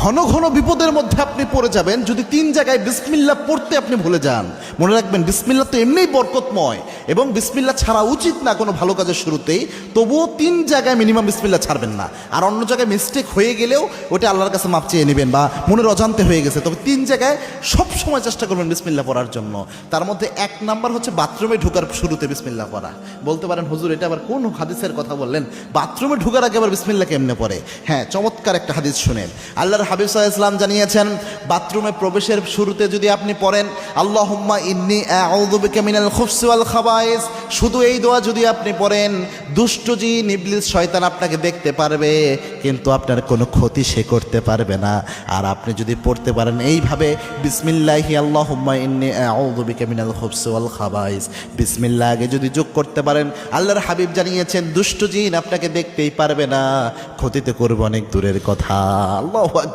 ঘন ঘন বিপদের মধ্যে আপনি পড়ে যাবেন যদি 3 জায়গায় বিসমিল্লাহ পড়তে আপনি ভুলে যান। মনে রাখবেন বিসমিল্লাহ তো এমনিই বরকতময় এবং বিসমিল্লাহ ছাড়া উচিত না কোনো ভালো কাজের শুরুতেই, তবুও 3 জায়গায় মিনিমাম বিসমিল্লাহ ছাড়বেন না। আর অন্য জায়গায় মিস্টেক হয়ে গেলেও ওটা আল্লাহর কাছে মাপ চেয়ে নেবেন, বা মনের অজান্তে হয়ে গেছে, তবে 3 জায়গায় সব সময় চেষ্টা করবেন বিসমিল্লাহ পড়ার জন্য। তার মধ্যে 1 নাম্বার হচ্ছে বাথরুমে ঢোকার শুরুতে বিসমিল্লাহ পড়া। বলতে পারেন হুজুর এটা আবার কোন হাদিসের কথা বললেন, বাথরুমে ঢোকার আগে আবার বিসমিল্লাহ কেমনে পড়ে? হ্যাঁ, চমৎকার একটা হাদিস শুনেন। আল্লাহর হাবিব সাল্লাল্লাহু আলাইহি ওয়াসাল্লাম জানিয়েছেন বাথরুমে প্রবেশের শুরুতে যদি আপনি পড়েন আল্লাহুম্মা ইন্নী আউযু বিকা মিনাল খুবসি ওয়াল খাবায়েস, শুধু এই দোয়া যদি আপনি পড়েন, দুষ্ট জিন ইবলিস শয়তান আপনাকে দেখতে পারবে কিন্তু আপনার কোনো ক্ষতি সে করতে পারবে না। আর আপনি যদি পড়তে পারেন এইভাবে বিসমিল্লাহি আল্লাহুম্মা ইন্নী আউযু বিকা মিনাল খুবসি ওয়াল খাবায়েস, বিসমিল্লাহ আগে যদি যোগ করতে পারেন, আল্লাহর হাবিব জানিয়েছেন দুষ্ট জিন আপনাকে দেখতেই পারবে না, ক্ষতিতে করবে অনেক দূরের কথা। আল্লাহু আকবার।